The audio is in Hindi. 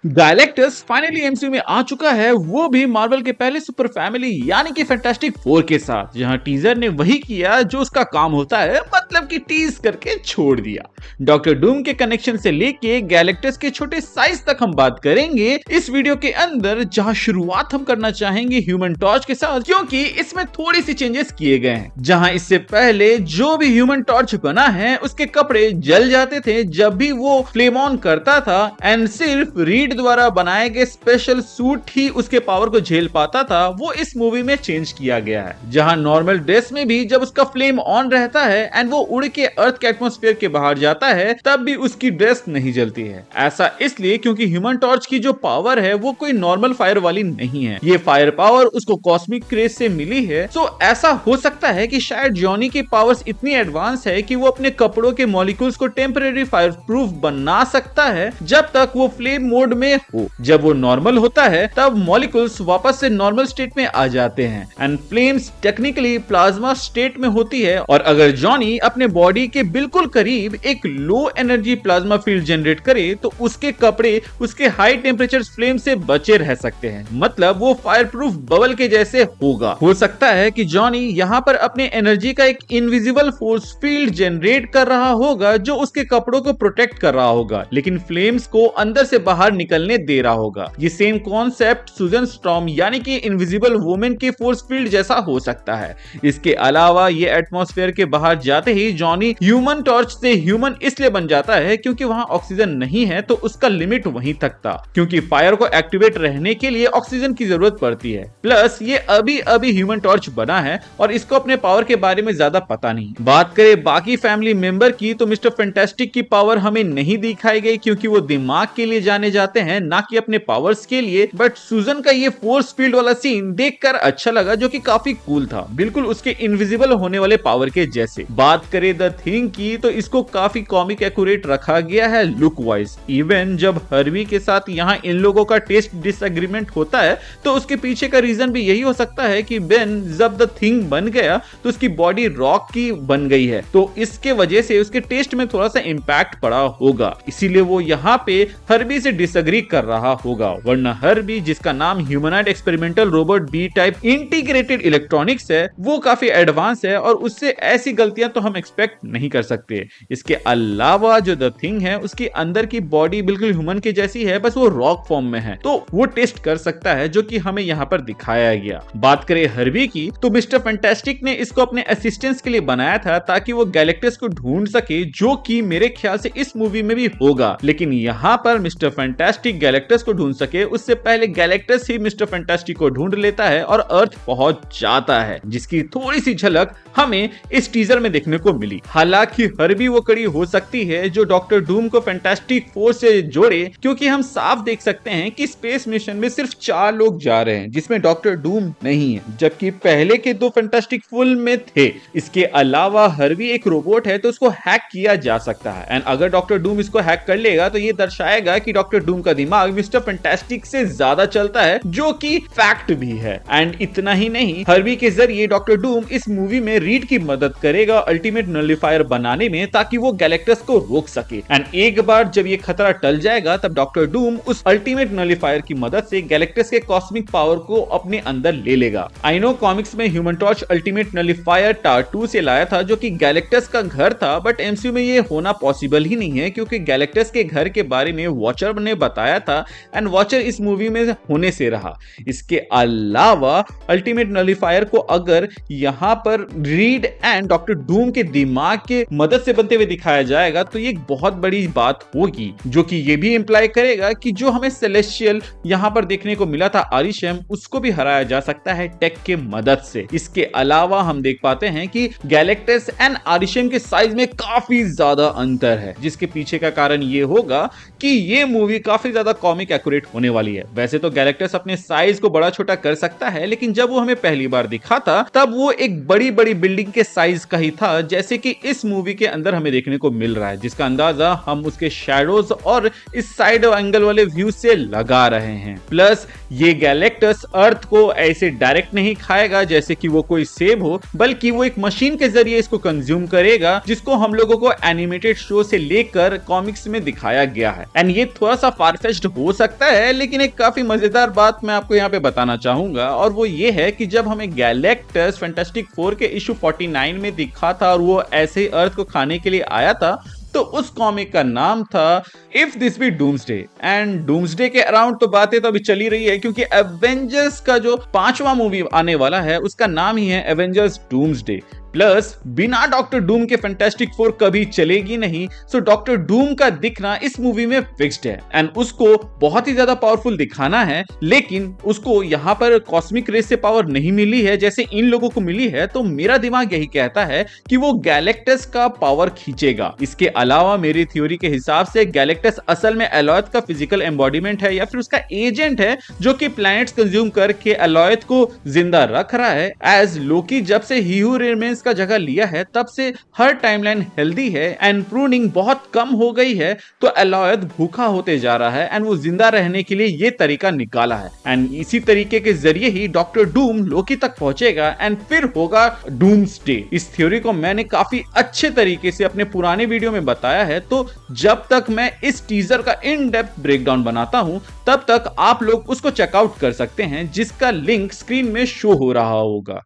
गैलेक्टस फाइनली एमसीयू में आ चुका है, वो भी मार्वल के पहले सुपर फैमिली यानी कि फैंटास्टिक फोर के साथ, जहां टीजर ने वही किया जो उसका काम होता है, मतलब कि टीज करके छोड़ दिया। डॉक्टर डूम के कनेक्शन से लेके गैलेक्टस के छोटे साइज तक हम बात करेंगे इस वीडियो के अंदर, जहां शुरुआत हम करना चाहेंगे ह्यूमन टॉर्च के साथ, क्योंकि इसमें थोड़ी सी चेंजेस किए गए हैं। जहां इससे पहले जो भी ह्यूमन टॉर्च बना है उसके कपड़े जल जाते थे जब भी वो फ्लेम ऑन करता था, एंड सिर्फ रीड द्वारा बनाए गए स्पेशल सूट ही उसके पावर को झेल पाता था। वो इस मूवी में चेंज किया गया है, जहां नॉर्मल ड्रेस में भी जब उसका फ्लेम ऑन रहता है एंड वो उड़ के अर्थ के एटमॉस्फेयर के बाहर जाता है तब भी उसकी ड्रेस नहीं जलती है। ऐसा इसलिए क्योंकि ह्यूमन टॉर्च की जो पावर है वो कोई नॉर्मल फायर वाली नहीं है, ये फायर पावर उसको कॉस्मिक क्रेज से मिली है। सो ऐसा हो सकता है कि शायद जॉनी की पावर्स इतनी एडवांस है कि वो अपने कपड़ों के मॉलिक्यूल्स को टेम्परेरी फायर प्रूफ बना सकता है जब तक वो फ्लेम मोड में हो। जब वो नॉर्मल होता है तब मॉलिक्यूल्स वापस से नॉर्मल स्टेट में आ जाते हैं and flames technically plasma state में होती है। और अगर जॉनी अपने बॉडी के बिल्कुल करीब एक low energy plasma field generate करे तो उसके कपड़े उसके हाई टेम्परेचर फ्लेम से बचे रह सकते हैं, मतलब वो फायर प्रूफ बबल के जैसे होगा। हो सकता है कि जॉनी यहाँ पर अपने एनर्जी का एक इनविजिबल फोर्स फील्ड जनरेट कर रहा होगा जो उसके कपड़ों को प्रोटेक्ट कर रहा होगा, लेकिन फ्लेम्स को अंदर से बाहर निकलने दे रहा होगा। ये सेम कॉन्सेप्ट सुजन स्टॉर्म यानी कि इनविजिबल वुमेन के फोर्स फील्ड जैसा हो सकता है। इसके अलावा ये एटमॉस्फेयर के बाहर जाते ही जॉनी ह्यूमन टॉर्च से ह्यूमन इसलिए बन जाता है क्योंकि वहां ऑक्सीजन नहीं है, तो उसका लिमिट वहीं तक था, क्योंकि फायर को एक्टिवेट रहने के लिए ऑक्सीजन की जरूरत पड़ती है। प्लस ये अभी अभी ह्यूमन टॉर्च बना है और इसको अपने पावर के बारे में ज्यादा पता नहीं। बात करें बाकी फैमिली मेंबर की तो मिस्टर फैंटास्टिक की पावर हमें नहीं दिखाई गई क्योंकि वो दिमाग के लिए जाने जाते हैं, ना कि अपने पावर्स के लिए। बट सुजन का ये फोर्स फील्ड वाला सीन देखकर अच्छा लगा, जो कि काफी कूल था, बिल्कुल उसके इनविजिबल होने वाले पावर के जैसे। बात करें द थिंग की तो इसको काफी कॉमिक एक्यूरेट रखा गया है लुक वाइज। इवन जब हर्वी के साथ यहाँ इन लोगों का टेस्ट डिसएग्रीमेंट होता है तो उसके पीछे का रीजन भी यही हो सकता है कि बेन जब द थिंग बन गया तो उसकी बॉडी रॉक की बन गई है, तो इसके वजह से उसके टेस्ट में थोड़ा सा इंपैक्ट पड़ा होगा, इसीलिए वो यहाँ पे हर्वी से डिसएग्री कर रहा होगा। वरना हर्वी, जिसका नाम humanoid experimental robot B type integrated electronics है, वो काफी एडवांस है और उससे ऐसी गलतियां तो हम एक्सपेक्ट नहीं कर सकते। इसके अलावा जो द थिंग है उसकी अंदर की बॉडी बिल्कुल ह्यूमन के जैसी है, बस वो रॉक फॉर्म में है, तो वो टेस्ट कर सकता है, जो कि हमें यहाँ पर दिखाया गया। बात करें हर्वी की तो मिस्टर फैंटास्टिक ने इसको अपने असिस्टेंस के लिए बनाया था ताकि वो गैलेक्टस को ढूंढ सके, जो कि मेरे ख्याल से इस मूवी में भी होगा। लेकिन यहाँ पर मिस्टर फैंटास्टिक गैलेक्टस को ढूंढ सके उससे पहले गैलेक्टस ही मिस्टर फैंटास्टिक को ढूंढ लेता है और अर्थ पहुंच जाता है, जिसकी थोड़ी सी झलक हमें इस टीजर में देखने को मिली। हालांकि हर्वी वो कड़ी हो सकती है जो डॉक्टर डूम को फैंटास्टिक फोर से जोड़े, क्योंकि हम साफ देख सकते हैं कि स्पेस मिशन में सिर्फ 4 लोग जा रहे हैं जिसमें डॉक्टर डूम नहीं है, जबकि पहले के 2 फैंटास्टिक फुल में थे। इसके अलावा हर्वी एक रोबोट है तो उसको हैक किया जा सकता है, एंड अगर डॉक्टर डूम इसको हैक कर लेगा तो ये दर्शाएगा कि डॉक्टर डूम का दिमाग मिस्टर फैंटास्टिक से ज्यादा चलता है, जो कि फैक्ट भी है। एंड इतना ही नहीं, हर्वी के जरिए डॉक्टर डूम इस मूवी में रीड की मदद करेगा अल्टीमेट नलिफायर बनाने में, ताकि वो गैलेक्टस को रोक सके। एंड एक बार जब ये खतरा टल जाएगा तब डॉक्टर डूम उस अल्टीमेट नलिफायर की मदद से गैलेक्टस के कॉस्मिक पावर को अपने अंदर ले लेगा। आई नो कॉमिक्स में ह्यूमन टॉर्च अल्टीमेट नलिफायर टार 2 से लाया था, जो कि गैलेक्टस का घर था, बट एमसीयू में ये होना पॉसिबल ही नहीं है क्योंकि गैलेक्टस के घर के बारे में वॉचर ने बताया था एंड वॉचर इस मूवी में होने से रहा। इसके अलावा अल्टीमेट नलिफायर को अगर यहाँ पर रीड एंड डॉक्टर डूम के दिमाग के मदद से बनते हुए दिखाया जाएगा तो ये एक बहुत बड़ी बात होगी, जो कि ये भी इंप्लाई करेगा कि जो हमें सेलेस्टियल यहाँ पर देखने को मिला था आरिशम, उसको भी हराया जा सकता है टेक के मदद से। इसके अलावा हम देख पाते हैं कि गैलेक्टस एंड आरिशम के साइज में काफी ज्यादा अंतर है, जिसके पीछे का कारण ये होगा कि ये मूवी काफी ज्यादा कॉमिक एक्यूरेट होने वाली है। वैसे तो गैलेक्टस अपने साइज को बड़ा छोटा कर सकता है, लेकिन जब वो हमें पहली बार दिखा था तब वो एक बड़ी बड़ी बिल्डिंग के साइज का ही था, जैसे कि इस मूवी के अंदर हमें देखने को मिल रहा है, जिसका अंदाजा हम उसके शैडोज और इस साइड एंगल वाले व्यू से लगा रहे हैं। प्लस ये गैलेक्टस अर्थ को ऐसे डायरेक्ट नहीं खाएगा जैसे कि वो कोई सेब हो, बल्कि वो एक मशीन के जरिए इसको कंज्यूम करेगा, जिसको हम लोगों को एनिमेटेड शो से लेकर कॉमिक्स में दिखाया गया है। एंड ये थोड़ा सा फारफेच्ड हो सकता है, लेकिन एक काफी मजेदार बात मैं आपको यहाँ पे बताना चाहूंगा, और वो ये है कि जब हमें गैलेक्टस फैंटास्टिक फोर के इशू 49 में दिखा था और वो ऐसे ही अर्थ को खाने के लिए आया था, तो उस कॉमिक का नाम था if this be doomsday. And doomsday के अराउंड तो बातें तो अभी चली रही है, क्योंकि एवेंजर्स का जो 5वां मूवी आने वाला है उसका नाम ही है एवेंजर्स डूम्सडे। प्लस बिना डॉक्टर डूम के फैंटास्टिक फोर कभी चलेगी नहीं, सो डॉक्टर डूम का दिखना इस मूवी में फिक्स्ड है एंड उसको बहुत ही ज्यादा पावरफुल दिखाना है, लेकिन उसको यहाँ पर कॉस्मिक रेस से पावर नहीं मिली है जैसे इन लोगों को मिली है। तो मेरा दिमाग यही कहता है कि वो गैलेक्टस का पावर खींचेगा। इसके अलावा मेरी थ्योरी के हिसाब से गैलेक्टस असल में एलॉयथ का फिजिकल एम्बॉडीमेंट है या फिर उसका एजेंट है, जो कि प्लैनेट्स कंज्यूम करके एलॉयथ को जिंदा रख रहा है। एज लोकी जब से ही हू रिमेन्स का जगह लिया है तब से हर टाइमलाइन हेल्दी है एंड प्रूनिंग बहुत कम हो गई है, तो एलॉयथ भूखा होते जा रहा है एंड वो जिंदा रहने के लिए ये तरीका निकाला है। एंड इसी तरीके के जरिए ही डॉक्टर डूम लोकी तक पहुंचेगा एंड फिर होगा डूम्सडे। इस थ्योरी को मैंने काफी अच्छे तरीके से अपने पुराने वीडियो में बताया है, तो जब तक मैं इस टीजर का इन डेप्थ ब्रेकडाउन बनाता हूं तब तक आप लोग उसको चेकआउट कर सकते हैं, जिसका लिंक स्क्रीन में शो हो रहा होगा।